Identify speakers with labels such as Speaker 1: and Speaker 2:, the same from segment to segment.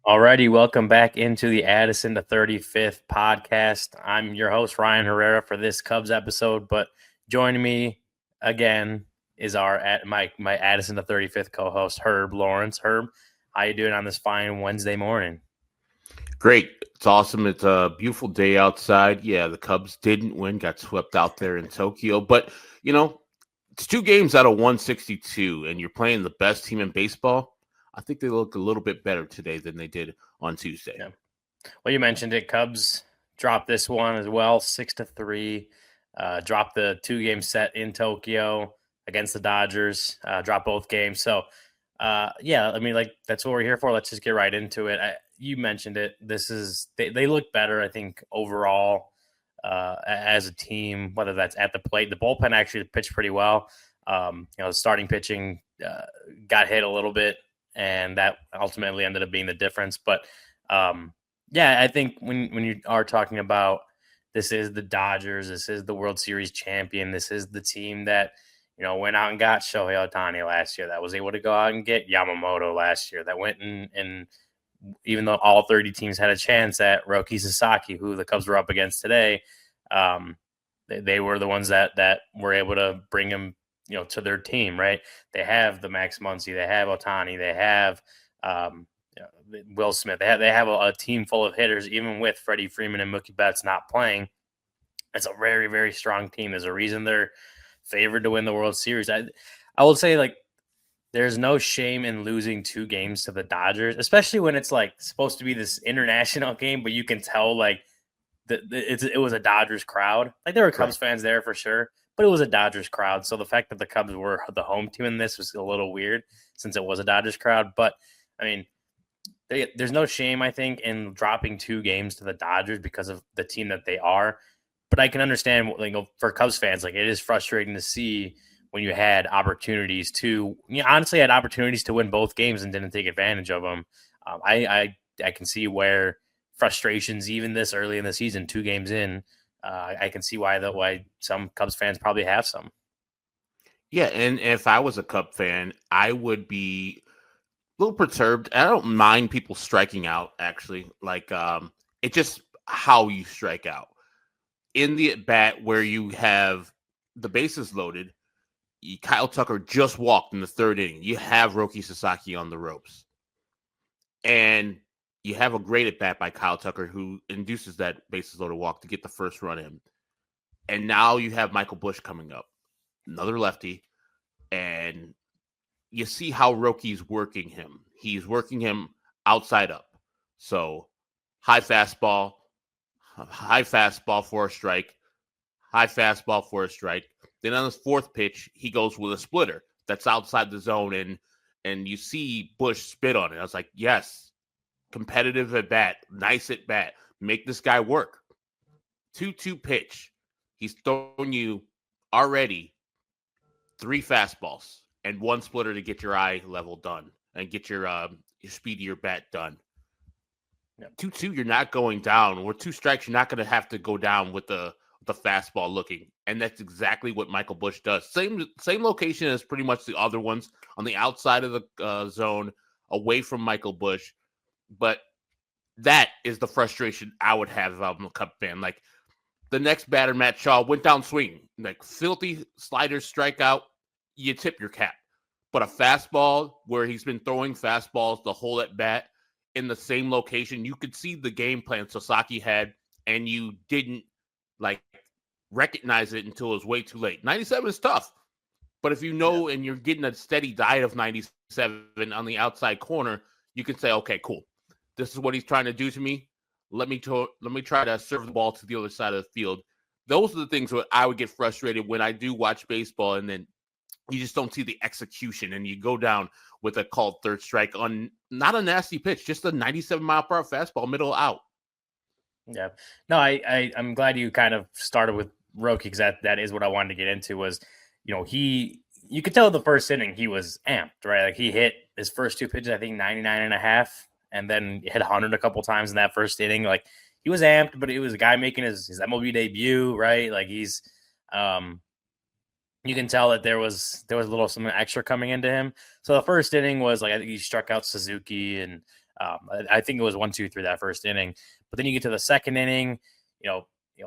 Speaker 1: Alrighty, welcome back into the Addison the 35th podcast. I'm your host, Ryan Herrera, for this Cubs episode, but joining me again is my Addison the 35th co-host, Herb Lawrence. Herb, how you doing on this fine Wednesday morning?
Speaker 2: Great. It's awesome. It's a beautiful day outside. Yeah, the Cubs didn't win, got swept out there in Tokyo. But, you know, it's 2 games out of 162, and you're playing the best team in baseball. I think they look a little bit better today than they did on Tuesday.
Speaker 1: Yeah. Well, you mentioned it. Cubs dropped this one as well, 6-3. Dropped the 2-game set in Tokyo against the Dodgers. Dropped both games. So, yeah, I mean, like that's what we're here for. Let's just get right into it. You mentioned it. They look better, I think, overall as a team. Whether that's at the plate, the bullpen actually pitched pretty well. The starting pitching got hit a little bit, and that ultimately ended up being the difference. But yeah, I think when you are talking about this is the Dodgers, this is the World Series champion, this is the team that went out and got Shohei Ohtani last year, that was able to go out and get Yamamoto last year, that went and even though all 30 teams had a chance at Roki Sasaki, who the Cubs were up against today, they were the ones that were able to bring him to their team, right? They have the Max Muncy, they have Ohtani, they have Will Smith. They have a team full of hitters, even with Freddie Freeman and Mookie Betts not playing. It's a very, very strong team. There's a reason they're favored to win the World Series. I will say, like, there's no shame in losing 2 games to the Dodgers, especially when it's like supposed to be this international game, but you can tell like it was a Dodgers crowd. Like there were Cubs fans there for sure, but it was a Dodgers crowd. So the fact that the Cubs were the home team in this was a little weird since it was a Dodgers crowd. But I mean, there's no shame, I think, in dropping 2 games to the Dodgers because of the team that they are. But I can understand, like, for Cubs fans, like it is frustrating to see when you had opportunities to, honestly had opportunities to win both games and didn't take advantage of them. I can see where frustrations, even this early in the season, 2 games in, I can see why some Cubs fans probably have some.
Speaker 2: Yeah, and if I was a Cub fan, I would be a little perturbed. I don't mind people striking out, actually. Like, it's just how you strike out. In the at bat where you have the bases loaded, Kyle Tucker just walked in the 3rd inning. You have Roki Sasaki on the ropes. And you have a great at bat by Kyle Tucker who induces that bases loaded walk to get the first run in. And now you have Michael Busch coming up, another lefty. And you see how Roki's working him. He's working him outside up. So high fastball for a strike, high fastball for a strike. Then on his 4th pitch, he goes with a splitter that's outside the zone, and you see Busch spit on it. I was like, yes, competitive at bat, nice at bat, make this guy work. 2-2 pitch. He's throwing you already 3 fastballs and 1 splitter to get your eye level done and get your speed of your bat done. 2-2, you're not going down. With 2 strikes, you're not going to have to go down with the fastball looking. And that's exactly what Michael Busch does. Same location as pretty much the other ones, on the outside of the zone, away from Michael Busch. But that is the frustration I would have if I'm a Cub fan. Like, the next batter, Matt Shaw, went down swinging. Like, filthy slider strikeout, you tip your cap. But a fastball where he's been throwing fastballs the whole at bat in the same location, you could see the game plan Sasaki had, and you didn't recognize it until it was way too late. 97 is tough, but if you know and you're getting a steady diet of 97 on the outside corner, you can say, okay, cool. This is what he's trying to do to me. Let me try to serve the ball to the other side of the field. Those are the things where I would get frustrated when I do watch baseball, and then you just don't see the execution, and you go down with a called 3rd strike on not a nasty pitch, just a 97-mile-per-hour fastball, middle out.
Speaker 1: Yeah. No, I'm glad you kind of started with Roki, because that is what I wanted to get into was, you could tell the first inning he was amped, right? Like he hit his first 2 pitches, I think 99.5, and then hit 100 a couple times in that first inning. Like he was amped, but it was a guy making his MLB debut, right? Like he's, you can tell that there was a little something extra coming into him. So the first inning was like, I think he struck out Suzuki and I think it was 1-2-3 that first inning. But then you get to the second inning,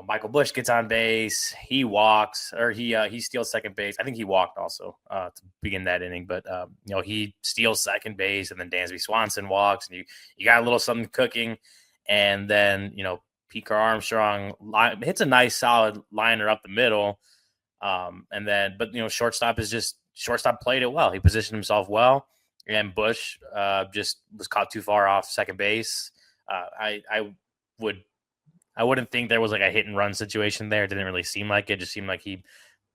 Speaker 1: Michael Busch gets on base. He walks, or he steals second base. I think he walked also to begin that inning. But he steals second base, and then Dansby Swanson walks, and you got a little something cooking, and then Pete Armstrong hits a nice solid liner up the middle, but shortstop played it well. He positioned himself well, and Busch just was caught too far off second base. I wouldn't think there was like a hit and run situation there. It didn't really seem like it. It just seemed like he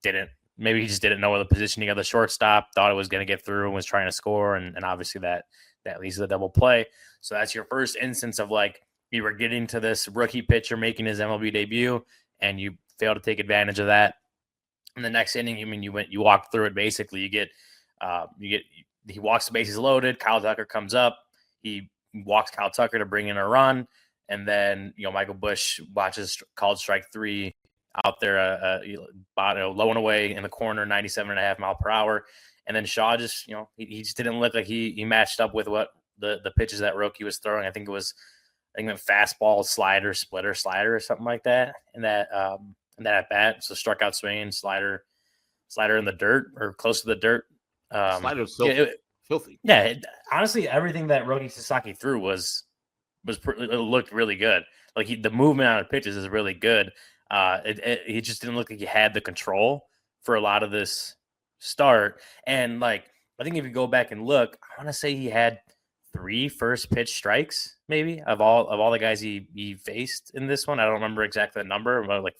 Speaker 1: just didn't know the positioning of the shortstop, thought it was going to get through and was trying to score. And obviously that leads to the double play. So that's your first instance of like, you were getting to this rookie pitcher making his MLB debut and you failed to take advantage of that. In the next inning, you walk through it. Basically he walks the bases loaded. Kyle Tucker comes up. He walks Kyle Tucker to bring in a run. And then, Michael Busch watches called strike 3 out there, low and away in the corner, 97.5 mile per hour. And then Shaw just, he just didn't look like he matched up with what the pitches that rookie was throwing. I think it was fastball, slider, splitter, slider, or something like that. And that at bat, so struck out swinging, slider in the dirt or close to the dirt.
Speaker 2: Slider was filthy.
Speaker 1: Yeah, honestly, everything that Roki Sasaki threw it looked really good. Like the movement on the pitches is really good. He just didn't look like he had the control for a lot of this start. And like, I think if you go back and look, I want to say he had 3 first pitch strikes, maybe of all the guys he faced in this one. I don't remember exactly the number, but like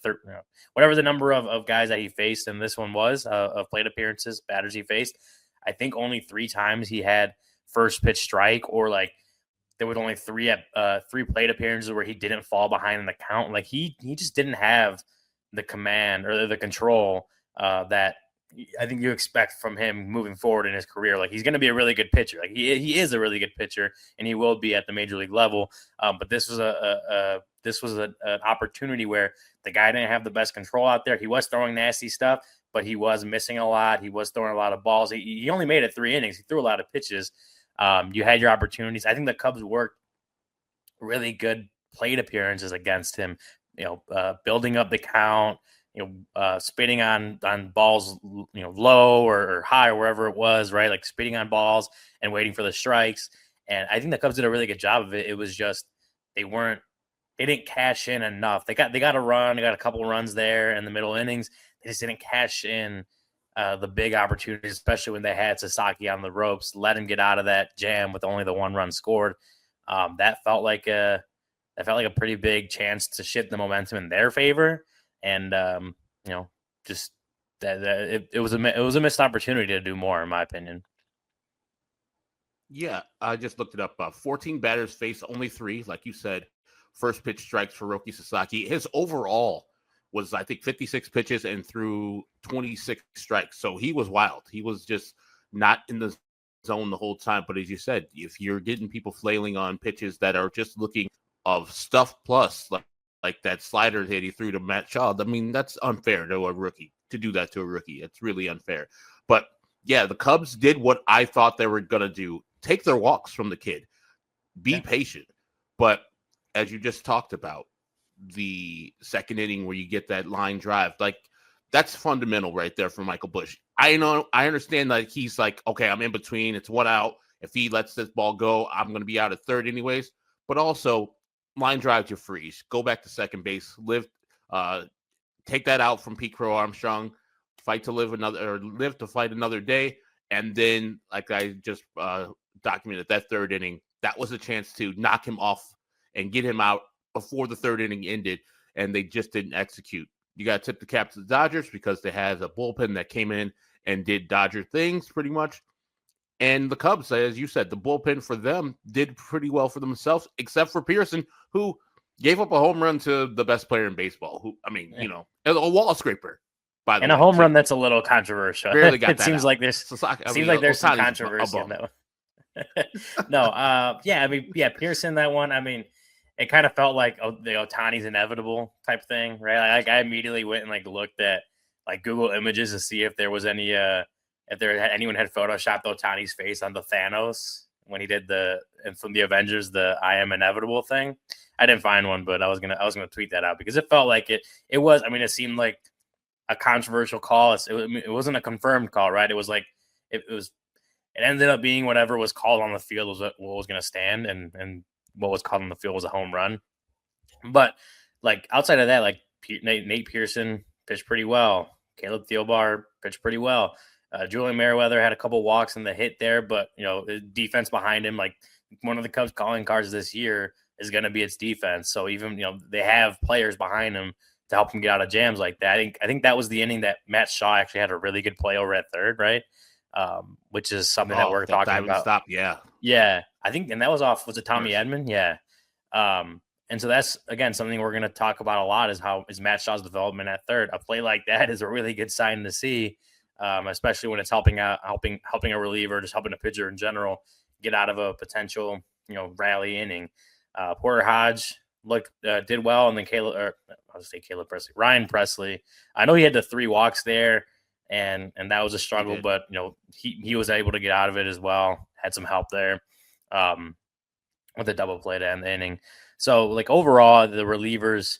Speaker 1: whatever the number of guys that he faced in this one was of plate appearances, batters he faced. I think only 3 times he had first pitch strike, or like there was only 3 plate appearances where he didn't fall behind in the count. Like he just didn't have the command or the control that I think you expect from him moving forward in his career. Like he's going to be a really good pitcher. Like he is a really good pitcher, and he will be at the major league level. But this was an opportunity where the guy didn't have the best control out there. He was throwing nasty stuff, but he was missing a lot. He was throwing a lot of balls. He only made it 3 innings. He threw a lot of pitches. You had your opportunities. I think the Cubs worked really good plate appearances against him, building up the count, spitting on balls, low or high or wherever it was, right? Like spitting on balls and waiting for the strikes. And I think the Cubs did a really good job of it. It was just, they didn't cash in enough. They got a run, they got a couple runs there in the middle innings. They just didn't cash in the big opportunities, especially when they had Sasaki on the ropes, let him get out of that jam with only the 1 run scored. That felt like a pretty big chance to shift the momentum in their favor. And, just that it was a missed opportunity to do more, in my opinion.
Speaker 2: Yeah, I just looked it up. 14 batters faced, only 3, like you said, first pitch strikes for Roki Sasaki. His overall was, I think, 56 pitches and threw 26 strikes. So he was wild. He was just not in the zone the whole time. But as you said, if you're getting people flailing on pitches that are just looking of stuff plus, like that slider hit he threw to Matt Shaw, I mean, that's unfair to a rookie, to do that to a rookie. It's really unfair. But yeah, the Cubs did what I thought they were going to do. Take their walks from the kid. Be patient. But as you just talked about, the second inning where you get that line drive, like that's fundamental right there for Michael Busch. I understand that he's like, okay, I'm in between. It's 1 out. If he lets this ball go, I'm going to be out at third anyways. But also, line drive to freeze. Go back to second base. Take that out from Pete Armstrong. Fight to fight another day. And then, like I just documented, that third inning, that was a chance to knock him off and get him out before the third inning ended, and they just didn't execute. You got to tip the cap to the Dodgers because they had a bullpen that came in and did Dodger things pretty much. And the Cubs, as you said, the bullpen for them did pretty well for themselves, except for Pearson, who gave up a home run to the best player in baseball. A wall scraper. By the way,
Speaker 1: a home run that's a little controversial.
Speaker 2: Barely got
Speaker 1: it
Speaker 2: that
Speaker 1: seems
Speaker 2: out.
Speaker 1: like there's some controversy in that one. No, Pearson, that one. I mean, it kind of felt like the Ohtani's inevitable type thing, right? Like I immediately went and like looked at like Google Images to see if there was anyone had photoshopped Ohtani's face on the Thanos, when he did and from the Avengers, the "I am inevitable" thing. I didn't find one, but I was gonna tweet that out because it felt like it was. I mean, it seemed like a controversial call. It wasn't a confirmed call, right? It was like it was. It ended up being whatever was called on the field was what was going to stand, and what was called on the field was a home run. But like outside of that, like Nate Pearson pitched pretty well. Caleb Thielbar pitched pretty well. Julian Merriweather had a couple walks in the hit there, but the defense behind him, like one of the Cubs calling cards this year is going to be its defense. So even they have players behind him to help him get out of jams like that. I think that was the inning that Matt Shaw actually had a really good play over at third, right? Which is something that we're talking about.
Speaker 2: Stop, yeah.
Speaker 1: Yeah, I think, and that was it Tommy
Speaker 2: Yes.
Speaker 1: Edman? Yeah. And so that's, again, something we're going to talk about a lot is Matt Shaw's development at third. A play like that is a really good sign to see, especially when it's helping a reliever, just helping a pitcher in general get out of a potential, rally inning. Porter Hodge did well, and then Ryan Presley. I know he had the 3 walks there, and that was a struggle, but he was able to get out of it as well. Had some help there, with a double play to end the inning. So, like, overall, the relievers,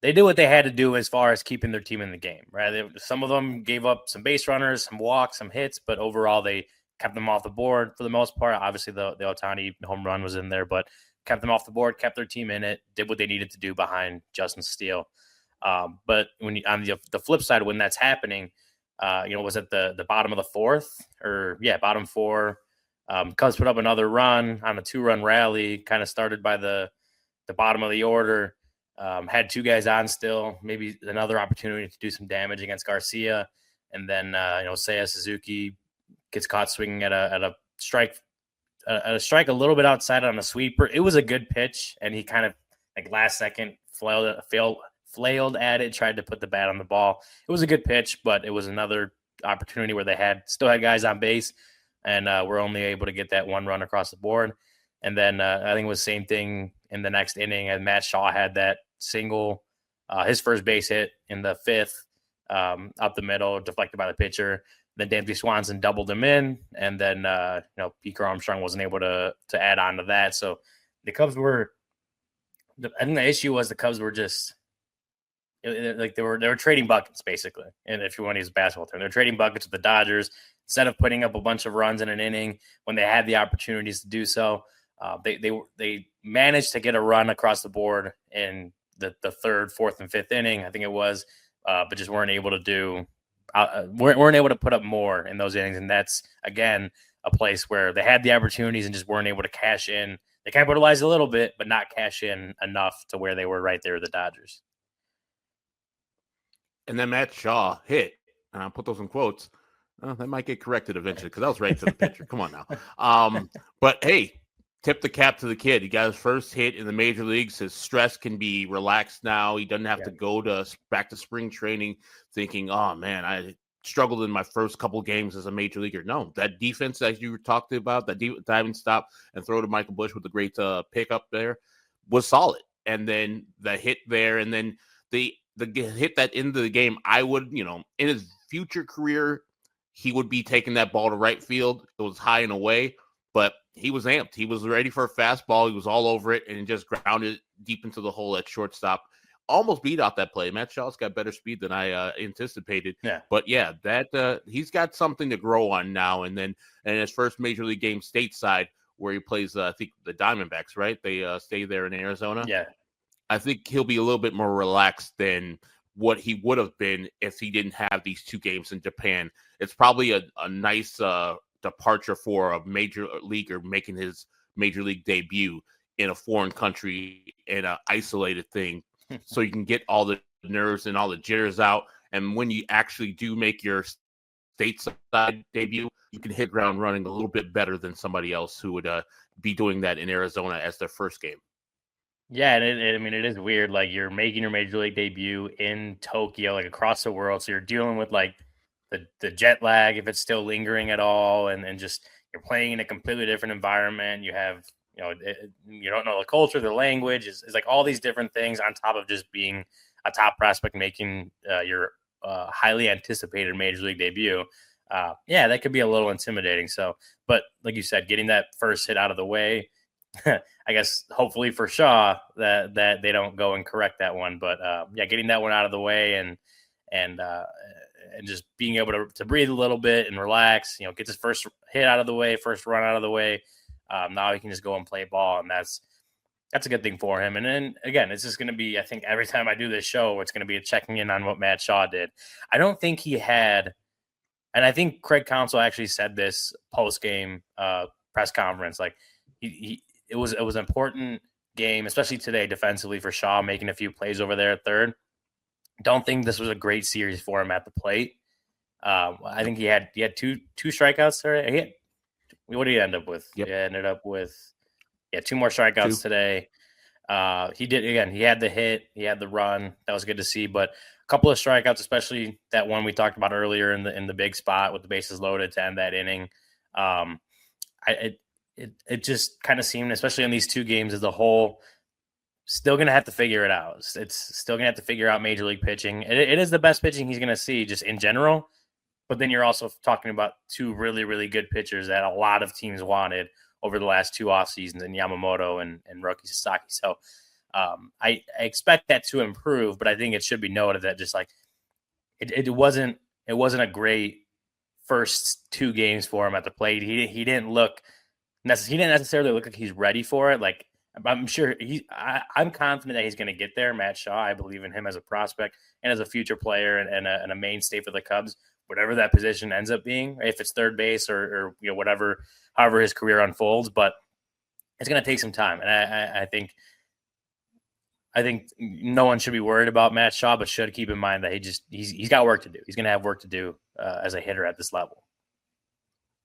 Speaker 1: they did what they had to do as far as keeping their team in the game, right? Some of them gave up some base runners, some walks, some hits, but overall they kept them off the board for the most part. Obviously, the Ohtani home run was in there, but kept them off the board, kept their team in it, did what they needed to do behind Justin Steele. But when on the flip side, when that's happening, was at the bottom of the fourth, bottom 4. Cubs put up another run on a 2-run rally, kind of started by the bottom of the order. Had 2 guys on still, maybe another opportunity to do some damage against Garcia. And then, Seiya Suzuki gets caught swinging at a strike, a little bit outside on a sweeper. It was a good pitch, and he kind of, like, last second flailed at it, tried to put the bat on the ball. It was a good pitch, but it was another opportunity where they still had guys on base, and were only able to get that 1 run across the board. And then I think it was the same thing in the next inning, and Matt Shaw had that single, his first base hit in the 5th, up the middle, deflected by the pitcher. Then Dansby Swanson doubled him in, and then Peter Armstrong wasn't able to add on to that. So the Cubs were. I think the issue was the Cubs were just like they were trading buckets basically, and if you want to use a basketball term, they're trading buckets with the Dodgers instead of putting up a bunch of runs in an inning when they had the opportunities to do so. They managed to get a run across the board in the 3rd, 4th, and 5th inning, I think it was, but just weren't able to weren't able to put up more in those innings. And that's, again, a place where they had the opportunities and just weren't able to cash in. They capitalized a little bit, but not cash in enough to where they were right there with the Dodgers.
Speaker 2: And then Matt Shaw hit, and I'll put those in quotes. That might get corrected eventually because I was right to the pitcher. Come on now. But hey, tip the cap to the kid. He got his first hit in the major leagues. His stress can be relaxed now. He doesn't have to go back to spring training thinking, oh man, I struggled in my first couple games as a major leaguer. No, that defense, as you were talking about, that diving stop and throw to Michael Busch with a great pickup there was solid. And then the hit there, and then the hit that into the game, I would, in his future career, he would be taking that ball to right field. It was high and away, but he was amped. He was ready for a fastball. He was all over it and just grounded deep into the hole at shortstop. Almost beat out that play. Matt Shaw's got better speed than I anticipated.
Speaker 1: Yeah.
Speaker 2: But yeah, that he's got something to grow on now. And then in his first major league game stateside, where he plays, I think the Diamondbacks, right? They stay there in Arizona.
Speaker 1: Yeah.
Speaker 2: I think he'll be a little bit more relaxed than what he would have been if he didn't have these 2 games in Japan. It's probably a nice departure for a major leaguer making his major league debut in a foreign country in an isolated thing, so you can get all the nerves and all the jitters out. And when you actually do make your stateside debut, you can hit ground running a little bit better than somebody else who would be doing that in Arizona as their first game.
Speaker 1: Yeah, and it is weird. Like, you're making your major league debut in Tokyo, like across the world. So you're dealing with like the jet lag, if it's still lingering at all, and just you're playing in a completely different environment. You have, you don't know the culture, the language, is like all these different things on top of just being a top prospect making your highly anticipated major league debut. yeah, that could be a little intimidating. So, but like you said, getting that first hit out of the way, I guess hopefully for Shaw that they don't go and correct that one. But yeah, getting that one out of the way and uh, and just being able to breathe a little bit and relax, get this first hit out of the way, first run out of the way. Now he can just go and play ball, and that's a good thing for him. And then again, it's just going to be, I think every time I do this show, it's going to be a checking in on what Matt Shaw did. I don't think he had, and I think Craig Counsell actually said this post game press conference, like it was an important game, especially today defensively for Shaw, making a few plays over there at third. Don't think this was a great series for him at the plate. I think he had two strikeouts. Right? What did he end up with?
Speaker 2: Yep.
Speaker 1: He ended up with two more strikeouts today. He did, again, he had the hit, he had the run. That was good to see, but a couple of strikeouts, especially that one we talked about earlier in the big spot with the bases loaded to end that inning. It just kind of seemed, especially in these two games as a whole, still going to have to figure it out. It's still going to have to figure out major league pitching. It is the best pitching he's going to see just in general, but then you're also talking about two really, really good pitchers that a lot of teams wanted over the last two off seasons in Yamamoto and Roki Sasaki. So I expect that to improve, but I think it should be noted that just like it wasn't a great first two games for him at the plate. He didn't necessarily look like he's ready for it. Like I'm sure I'm confident that he's going to get there. Matt Shaw, I believe in him as a prospect and as a future player and a mainstay for the Cubs, whatever that position ends up being, if it's third base or whatever, however his career unfolds. But it's going to take some time, and I think no one should be worried about Matt Shaw, but should keep in mind that he's got work to do. He's going to have work to do as a hitter at this level.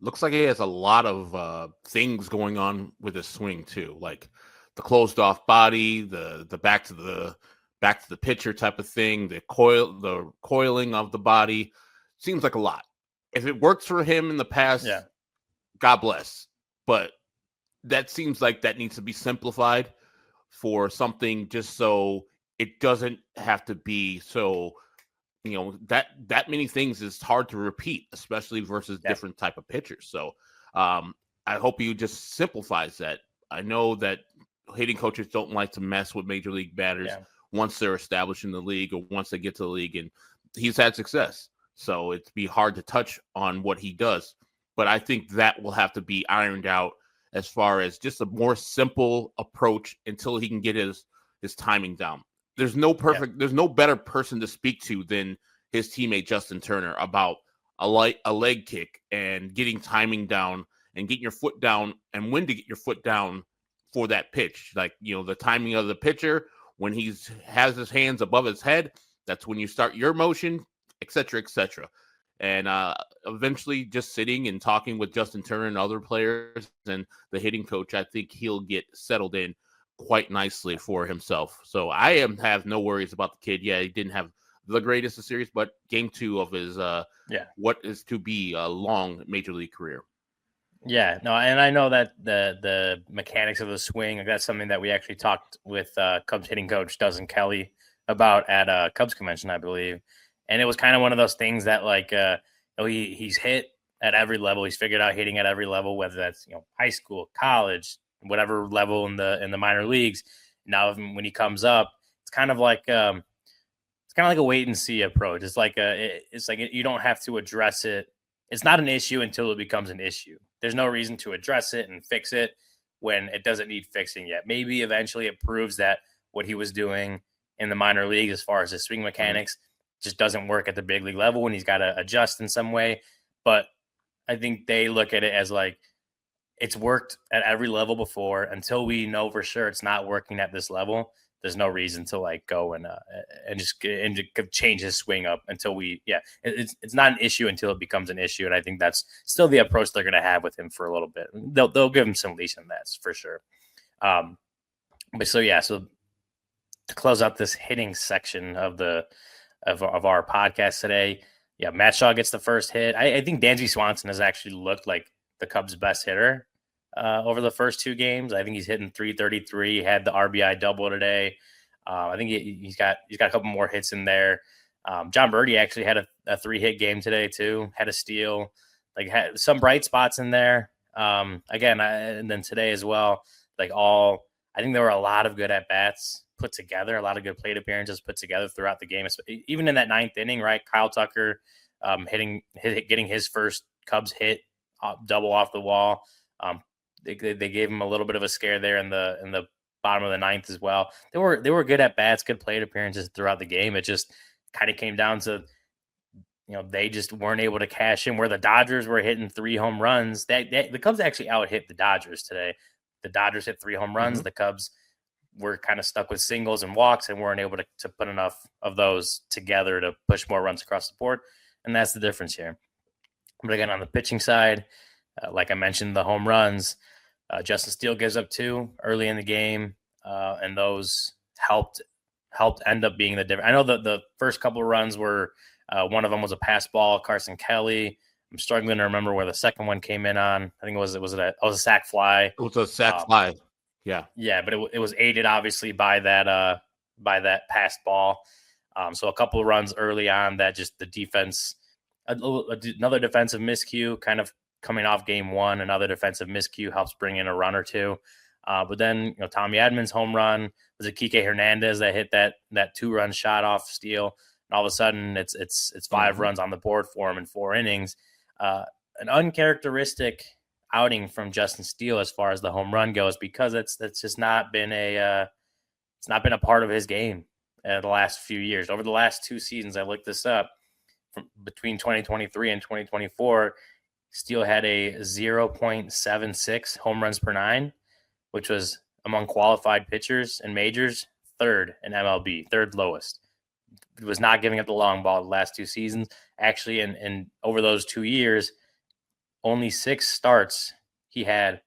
Speaker 2: Looks like he has a lot of things going on with his swing too, like the closed off body, the back to the pitcher type of thing, the coiling of the body. Seems like a lot. If it works for him in the past,
Speaker 1: yeah,
Speaker 2: God bless. But that seems like that needs to be simplified for something just so it doesn't have to be so, that many things is hard to repeat, especially versus different type of pitchers. So I hope he just simplifies that. I know that hitting coaches don't like to mess with major league batters once they're established in the league or once they get to the league, and he's had success. So it'd be hard to touch on what he does. But I think that will have to be ironed out as far as just a more simple approach until he can get his timing down. There's no better person to speak to than his teammate Justin Turner about a leg kick and getting timing down and getting your foot down and when to get your foot down for that pitch. Like, the timing of the pitcher, when he has his hands above his head, that's when you start your motion, et cetera, et cetera. And eventually just sitting and talking with Justin Turner and other players and the hitting coach, I think he'll get settled in quite nicely for himself. So I have no worries about the kid. Yeah, he didn't have the greatest of series, but game two of his what is to be a long major league career.
Speaker 1: Yeah, no, and I know that the mechanics of the swing, that's something that we actually talked with Cubs hitting coach Dustin Kelly about at Cubs convention, I believe. And it was kind of one of those things that like he's hit at every level. He's figured out hitting at every level, whether that's high school, college, whatever level in the minor leagues. Now when he comes up, it's kind of like a wait and see approach. It's like you don't have to address it. It's not an issue until it becomes an issue. There's no reason to address it and fix it when it doesn't need fixing yet. Maybe eventually it proves that what he was doing in the minor leagues as far as his swing mechanics just doesn't work at the big league level, and he's got to adjust in some way. But I think they look at it as like it's worked at every level before. Until we know for sure it's not working at this level, there's no reason to like go and just change his swing up until it's not an issue until it becomes an issue. And I think that's still the approach they're going to have with him for a little bit. They'll give him some leash on that for sure. But so to close out this hitting section of our podcast today, Matt Shaw gets the first hit. I think Dansby Swanson has actually looked like the Cubs' best hitter over the first two games. I think he's hitting .333. He had the RBI double today. I think he's got a couple more hits in there. John Birdie actually had a 3-hit game today too, had a steal, like had some bright spots in there. Again, and then today as well, I think there were a lot of good at bats put together, a lot of good plate appearances put together throughout the game. Even in that 9th inning, right? Kyle Tucker getting his first Cubs hit, double off the wall. They gave him a little bit of a scare there in the bottom of the 9th as well. They were good at bats, good plate appearances throughout the game. It just kind of came down to, they just weren't able to cash in where the Dodgers were hitting 3 home runs. The Cubs actually out hit the Dodgers today. The Dodgers hit 3 home runs. Mm-hmm. The Cubs were kind of stuck with singles and walks and weren't able to put enough of those together to push more runs across the board. And that's the difference here. But again, on the pitching side, like I mentioned, the home runs, Justin Steele gives up 2 early in the game, and those helped end up being the difference. I know the first couple of runs were, one of them was a pass ball, Carson Kelly. I'm struggling to remember where the second one came in on. I think it was a sac fly.
Speaker 2: It was a sac fly. Yeah.
Speaker 1: Yeah, but it was aided obviously by that pass ball. So a couple of runs early on that just the defense, another defensive miscue, kind of coming off game 1, another defensive miscue helps bring in a run or 2. But then, Tommy Edmonds' home run was a Kike Hernandez that hit that 2-run shot off Steele. And all of a sudden it's 5 mm-hmm. runs on the board for him in 4 innings. An uncharacteristic outing from Justin Steele as far as the home run goes, because that's just not been it's not been a part of his game the last few years. Over the last 2 seasons, I looked this up, from between 2023 and 2024, Steele had a 0.76 home runs per 9, which was among qualified pitchers and majors, 3rd in MLB, 3rd lowest. He was not giving up the long ball the last 2 seasons. Actually, in over those 2 years, only 6 starts, he had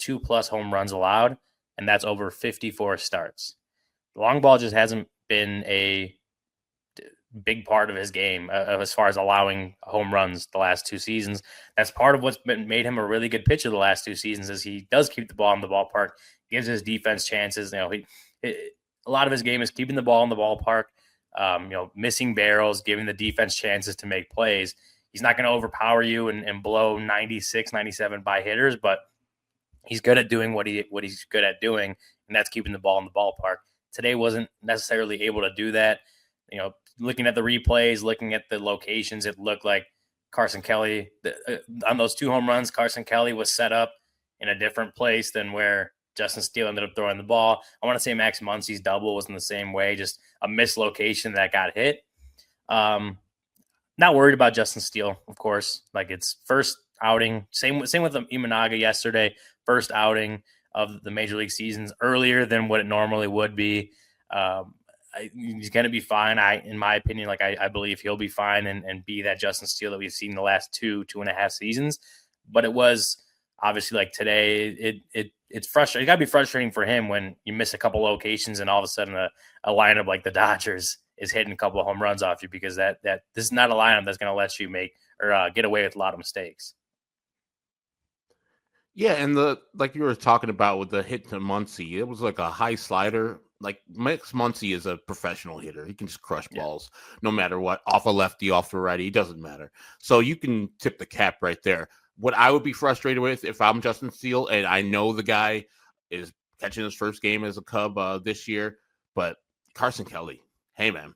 Speaker 1: 2+ home runs allowed, and that's over 54 starts. The long ball just hasn't been a big part of his game as far as allowing home runs the last 2 seasons. That's part of what's made him a really good pitcher the last 2 seasons, is he does keep the ball in the ballpark, gives his defense chances. A lot of his game is keeping the ball in the ballpark, missing barrels, giving the defense chances to make plays. He's not going to overpower you and blow 96, 97 by hitters, but he's good at doing what he's good at doing, and that's keeping the ball in the ballpark. Today wasn't necessarily able to do that. Looking at the replays, looking at the locations, it looked like Carson Kelly, on those 2 home runs, Carson Kelly was set up in a different place than where Justin Steele ended up throwing the ball. I want to say Max Muncy's double was in the same way, just a mislocation that got hit. Not worried about Justin Steele, of course. Like, it's first outing. Same with Imanaga yesterday. First outing of the major league seasons, earlier than what it normally would be. He's going to be fine. In my opinion, I believe he'll be fine and be that Justin Steele that we've seen the last 2.5 seasons. But it was obviously, like, today, it's frustrating. It got to be frustrating for him when you miss a couple locations and all of a sudden a lineup like the Dodgers is hitting a couple of home runs off you, because that this is not a lineup that's going to let you make or get away with a lot of mistakes.
Speaker 2: Yeah, and like you were talking about with the hit to Muncy, it was like a high slider. Like, Max Muncy is a professional hitter. He can just crush balls no matter what, off a lefty, off a righty, it doesn't matter. So you can tip the cap right there. What I would be frustrated with if I'm Justin Steele, and I know the guy is catching his first game as a Cub this year, but Carson Kelly, hey, man,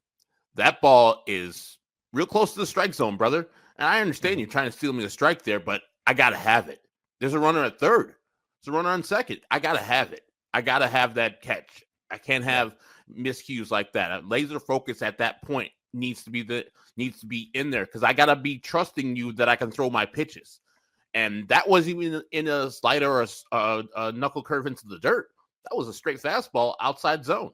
Speaker 2: that ball is real close to the strike zone, brother. And I understand you're trying to steal me the strike there, but I got to have it. There's a runner at 3rd. There's a runner on 2nd. I got to have it. I got to have that catch. I can't have miscues like that. A laser focus at that point needs to be in there, because I got to be trusting you that I can throw my pitches. And that wasn't even in a slider or a knuckle curve into the dirt. That was a straight fastball outside zone.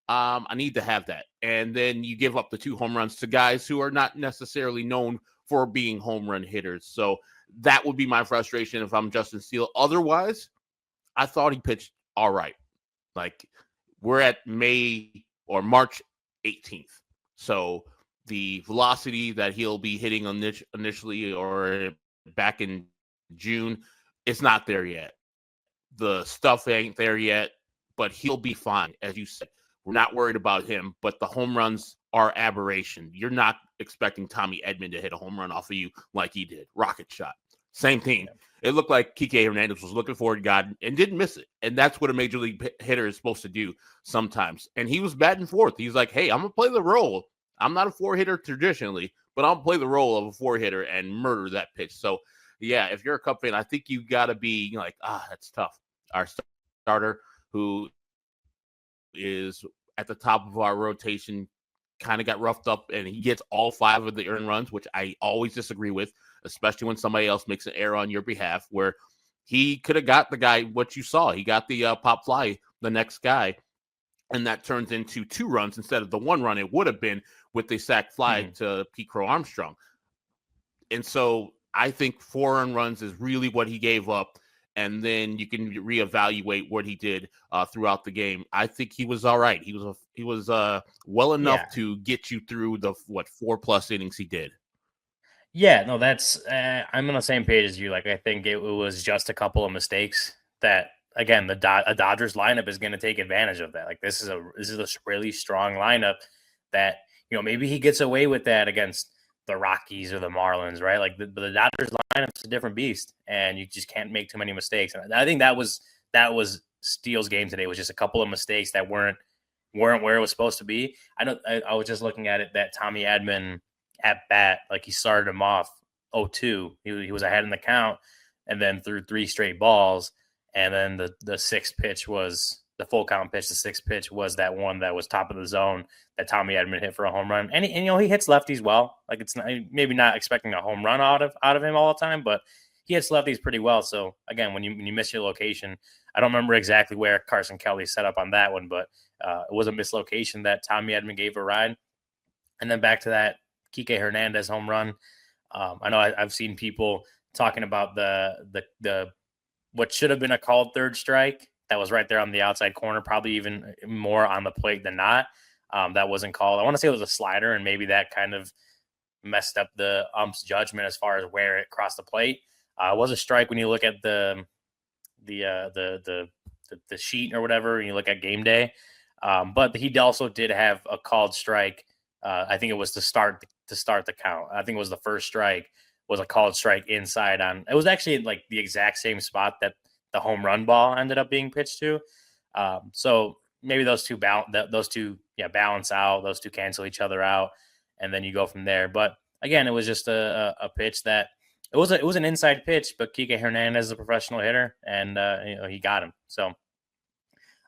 Speaker 2: I need to have that. And then you give up the 2 home runs to guys who are not necessarily known for being home run hitters. So that would be my frustration if I'm Justin Steele. Otherwise, I thought he pitched all right. Like, we're at March 18th. So the velocity that he'll be hitting initially or back in June, it's not there yet. The stuff ain't there yet, but he'll be fine, as you said. We're not worried about him, but the home runs are aberration. You're not expecting Tommy Edman to hit a home run off of you like he did. Rocket shot. Same thing. It looked like Kike Hernandez was looking for it, God, and didn't miss it. And that's what a major league hitter is supposed to do sometimes. And he was batting fourth. He's like, hey, I'm going to play the role. I'm not a four hitter traditionally, but I'll play the role of a four hitter and murder that pitch. So, yeah, if you're a Cub fan, I think you got to be like, that's tough. Our starter, who is at the top of our rotation, kind of got roughed up, and he gets all 5 of the earned runs, which I always disagree with, especially when somebody else makes an error on your behalf, where he could have got the guy what you saw. He got the pop fly, the next guy, and that turns into 2 runs instead of the 1 run it would have been with the sac fly to Pete Crow Armstrong. And so I think 4 earned runs is really what he gave up, and then you can reevaluate what he did throughout the game. I think he was all right. He was well enough to get you through the 4+ innings he did.
Speaker 1: Yeah, no, that's I'm on the same page as you. Like, I think it was just a couple of mistakes that, again, a Dodgers lineup is going to take advantage of that. Like, this is a really strong lineup that, maybe he gets away with that against the Rockies or the Marlins, right? Like, the Dodgers lineup's a different beast, and you just can't make too many mistakes. And I think that was Steele's game today, was just a couple of mistakes that weren't where it was supposed to be. I was just looking at it, that Tommy Edman at bat, like, he started him off 0-2. He was ahead in the count, and then threw 3 straight balls, and then the sixth pitch was the full count pitch. The sixth pitch was that one that was top of the zone that Tommy Edman hit for a home run. And he hits lefties well. Like, it's maybe not expecting a home run out of him all the time, but he hits lefties pretty well. So again, when you miss your location, I don't remember exactly where Carson Kelly set up on that one, but it was a mislocation that Tommy Edman gave a ride. And then back to that Kike Hernandez home run. I know I've seen people talking about the what should have been a called third strike that was right there on the outside corner, probably even more on the plate than not. That wasn't called. I want to say it was a slider, and maybe that kind of messed up the ump's judgment as far as where it crossed the plate. It was a strike when you look at the sheet or whatever, and you look at game day. But he also did have a called strike. I think it was to start the count. I think it was the first strike was a called strike inside on. It was actually like the exact same spot that the home run ball ended up being pitched to. So maybe those two balance out. Those two cancel each other out, and then you go from there. But again, it was just a pitch that it was an inside pitch, but Kike Hernandez is a professional hitter, and he got him. So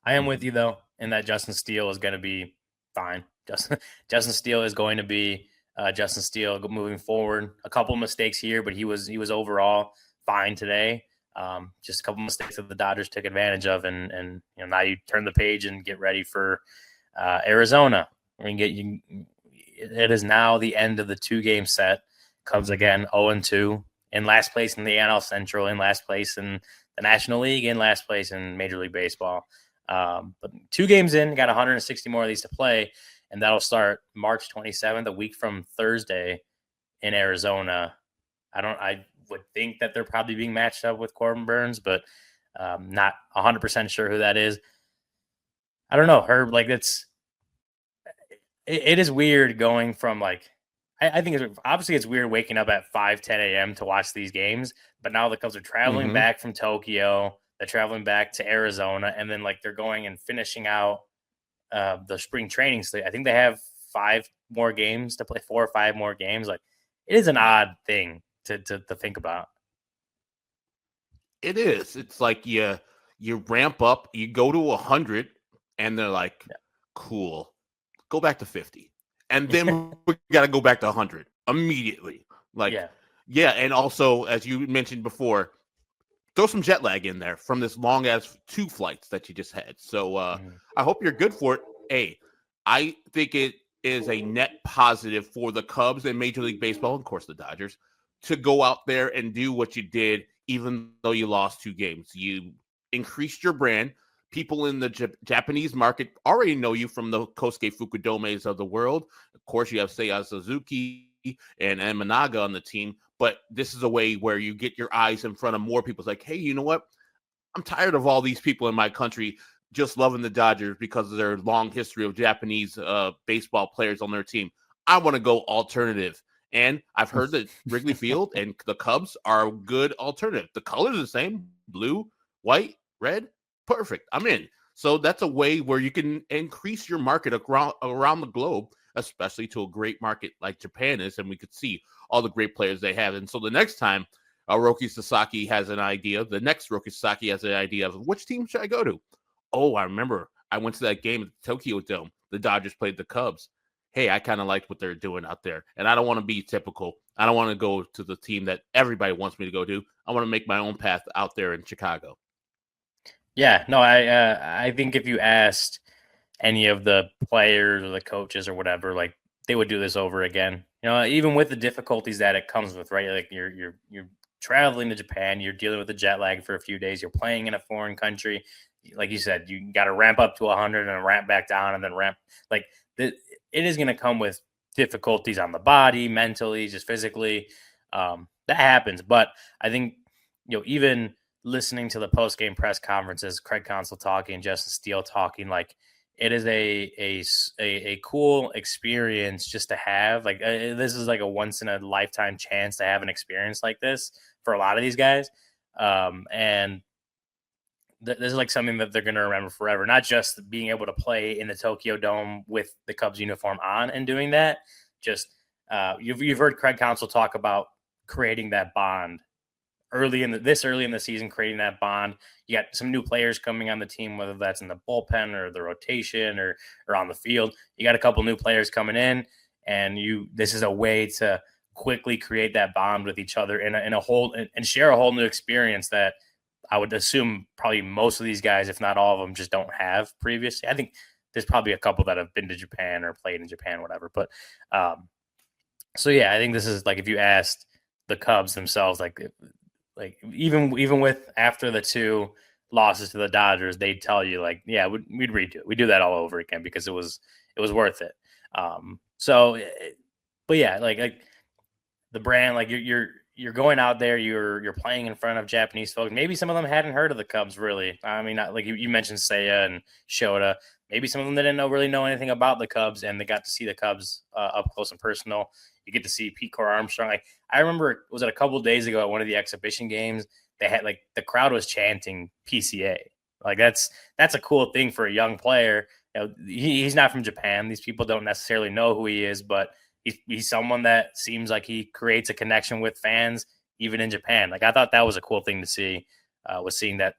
Speaker 1: I am with you though, in that Justin Steele is going to be fine. Justin Steele is going to be Justin Steele moving forward. A couple of mistakes here, but he was overall fine today. Just a couple of mistakes that the Dodgers took advantage of, and now you turn the page and get ready for Arizona. It is now the end of the 2-game set. Cubs again 0-2, in last place in the NL Central, in last place in the National League, in last place in Major League Baseball. But 2 games in, got 160 more of these to play, and that'll start March 27th, a week from Thursday, in Arizona. I would think that they're probably being matched up with Corbin Burns, but not 100% sure who that is. I don't know, Herb. Like, it is weird going from, like, I think it's weird waking up at 5:10 a.m. to watch these games, but now the Cubs are traveling back from Tokyo. They're traveling back to Arizona, and then, like, they're going and finishing out the spring training slate. I think they have 5 more games to play, 4 or 5 more games. Like, it is an odd thing to think about.
Speaker 2: It is. It's like you ramp up, you go to 100, and they're like, cool, go back to 50. And then we got to go back to 100 immediately. Like, yeah. And also, as you mentioned before, throw some jet lag in there from this long as 2 flights that you just had. So I hope you're good for it. I think it is a net positive for the Cubs and Major League Baseball, and of course the Dodgers, to go out there and do what you did, even though you lost 2 games. You increased your brand. People in the Japanese market already know you from the Kosuke Fukudomes of the world. Of course, you have Seiya Suzuki and Emanaga on the team, but this is a way where you get your eyes in front of more people. It's like, hey, you know what? I'm tired of all these people in my country just loving the Dodgers because of their long history of Japanese baseball players on their team. I want to go alternative. And I've heard that Wrigley Field and the Cubs are a good alternative. The colors are the same, blue, white, red, perfect. I'm in. So that's a way where you can increase your market around the globe, especially to a great market like Japan is, and we could see all the great players they have. And so the next time Roki Sasaki has an idea, the next Roki Sasaki has an idea of which team should I go to? Oh, I remember I went to that game at the Tokyo Dome. The Dodgers played the Cubs. Hey, I kind of liked what they're doing out there. And I don't want to be typical. I don't want to go to the team that everybody wants me to go to. I want to make my own path out there in Chicago.
Speaker 1: Yeah, no, I think if you asked any of the players or the coaches or whatever, like they would do this over again. Even with the difficulties that it comes with, right? Like you're traveling to Japan, you're dealing with the jet lag for a few days, you're playing in a foreign country. Like you said, you got to ramp up to 100 and ramp back down and then ramp. Like it is going to come with difficulties on the body, mentally, just physically. That happens. But I think, even listening to the post-game press conferences, Craig Counsell talking, Justin Steele talking, like it is a cool experience just to have. Like this is like a once in a lifetime chance to have an experience like this for a lot of these guys. And this is like something that they're going to remember forever, not just being able to play in the Tokyo Dome with the Cubs uniform on and doing that. Just you've heard Craig Counsell talk about creating that bond early in the season, creating that bond. You got some new players coming on the team, whether that's in the bullpen or the rotation or on the field. You got a couple new players coming in, and this is a way to quickly create that bond with each other in a whole and share a whole new experience that I would assume probably most of these guys, if not all of them, just don't have previously. I think there's probably a couple that have been to Japan or played in Japan, whatever. But so yeah, I think this is like if you asked the Cubs themselves, like even with after the 2 losses to the Dodgers, they'd tell you like, yeah, we'd redo it. We do that all over again because it was worth it. But yeah, like the brand, like you're going out there, you're playing in front of Japanese folks. Maybe some of them hadn't heard of the Cubs really. I mean, like you mentioned Seiya and Shota. Maybe some of them didn't really know anything about the Cubs, and they got to see the Cubs up close and personal. You get to see Pete Core Armstrong. Like I remember, was it a couple of days ago at one of the exhibition games? They had like the crowd was chanting PCA. Like that's a cool thing for a young player. He's not from Japan. These people don't necessarily know who he is, but he's someone that seems like he creates a connection with fans, even in Japan. Like I thought that was a cool thing to see. Was seeing that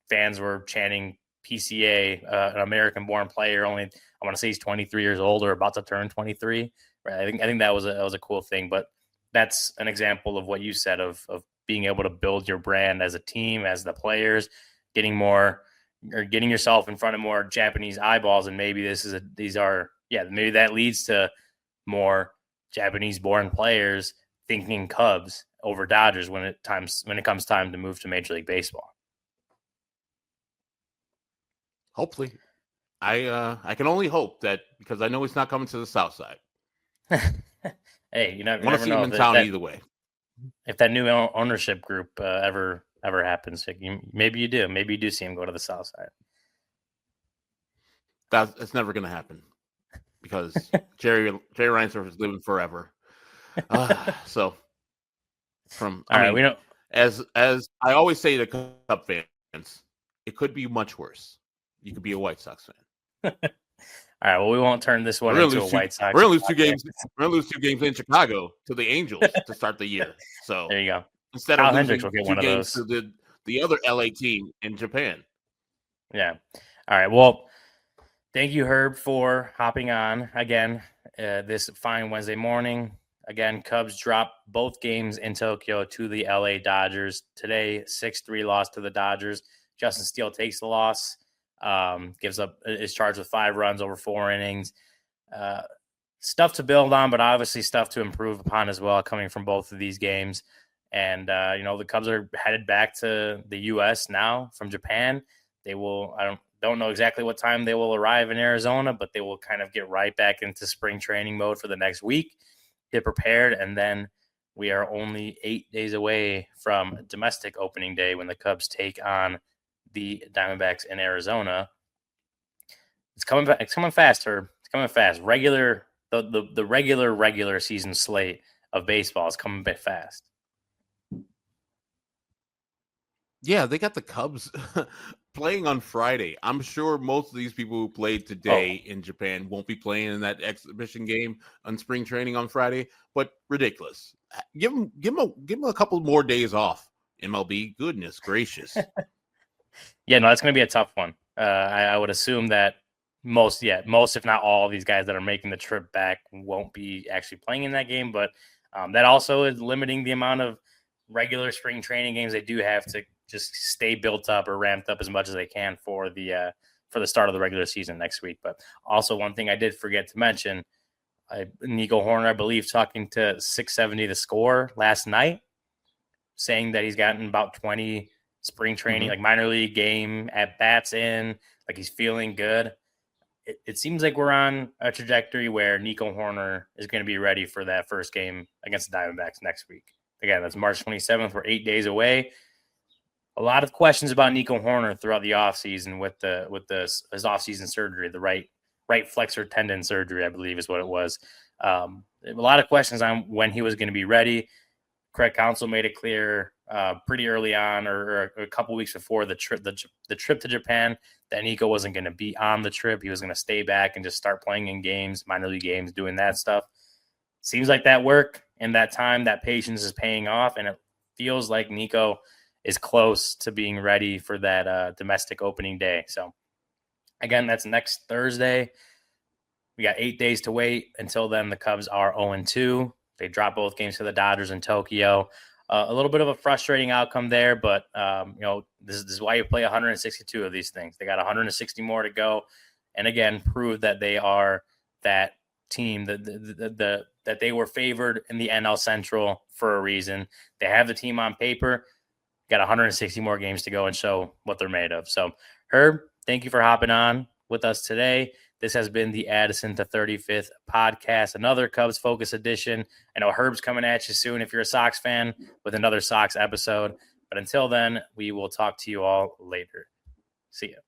Speaker 1: fans were chanting PCA, an American-born player. Only I want to say he's 23 years old or about to turn 23. Right? I think that was a cool thing. But that's an example of what you said of being able to build your brand as a team, as the players, getting yourself in front of more Japanese eyeballs. And maybe maybe that leads to more Japanese-born players thinking Cubs over Dodgers when it comes time to move to Major League Baseball.
Speaker 2: Hopefully, I can only hope that because I know he's not coming to the South Side.
Speaker 1: Hey, you never
Speaker 2: want to see
Speaker 1: know
Speaker 2: him in town either way.
Speaker 1: If that new ownership group ever happens, maybe you do. Maybe you do see him go to the South Side.
Speaker 2: That's never going to happen because Jerry Reinsdorf is living forever. So, we know. As I always say to Cub fans, it could be much worse. You could be a White Sox fan.
Speaker 1: All right. Well, we won't turn this one into a White Sox.
Speaker 2: We're gonna lose 2 games. We're gonna lose 2 games in Chicago to the Angels to start the year. So
Speaker 1: there you go.
Speaker 2: Instead of losing 2 games to the other LA team in Japan.
Speaker 1: Yeah. All right. Well, thank you, Herb, for hopping on again this fine Wednesday morning. Again, Cubs drop both games in Tokyo to the LA Dodgers. Today, 6-3 loss to the Dodgers. Justin Steele takes the loss. Is charged with 5 runs over 4 innings. Stuff to build on, but obviously stuff to improve upon as well, coming from both of these games. And the Cubs are headed back to the U.S. now from Japan. They will. I don't know exactly what time they will arrive in Arizona, but they will kind of get right back into spring training mode for the next week, get prepared, and then we are only 8 days away from domestic opening day when the Cubs take on the Diamondbacks in Arizona. coming. It's coming faster. It's coming fast. The regular season slate of baseball is coming a bit fast.
Speaker 2: Yeah, they got the Cubs playing on Friday. I'm sure most of these people who played today in Japan won't be playing in that exhibition game on spring training on Friday, but ridiculous. Give them a couple more days off. MLB, goodness gracious.
Speaker 1: Yeah, no, that's going to be a tough one. I would assume that most, if not all of these guys that are making the trip back won't be actually playing in that game. But that also is limiting the amount of regular spring training games they do have to just stay built up or ramped up as much as they can for the start of the regular season next week. But also one thing I did forget to mention, Nico Horner, I believe, talking to 670 The Score last night, saying that he's gotten about 20 spring training, like minor league game at bats in, like he's feeling good. It seems like we're on a trajectory where Nico Horner is going to be ready for that first game against the Diamondbacks next week. Again, that's March 27th. We're 8 days away. A lot of questions about Nico Horner throughout the offseason with his offseason surgery, the right flexor tendon surgery, I believe is what it was. A lot of questions on when he was going to be ready. Craig Counsell made it clear pretty early on, or a couple weeks before the trip to Japan, that Nico wasn't going to be on the trip. He was going to stay back and just start playing in games, minor league games, doing that stuff. Seems like that work and that time, that patience is paying off, and it feels like Nico is close to being ready for that domestic opening day. So, again, that's next Thursday. We got 8 days to wait. Until then, the Cubs are 0-2. They dropped both games to the Dodgers in Tokyo. A little bit of a frustrating outcome there, but this is why you play 162 of these things. They got 160 more to go, and again, prove that they are that team that they were favored in the NL Central for a reason. They have the team on paper. Got 160 more games to go and show what they're made of. So, Herb, thank you for hopping on with us today. This has been the Addison to 35th podcast, another Cubs Focus edition. I know Herb's coming at you soon if you're a Sox fan with another Sox episode. But until then, we will talk to you all later. See you.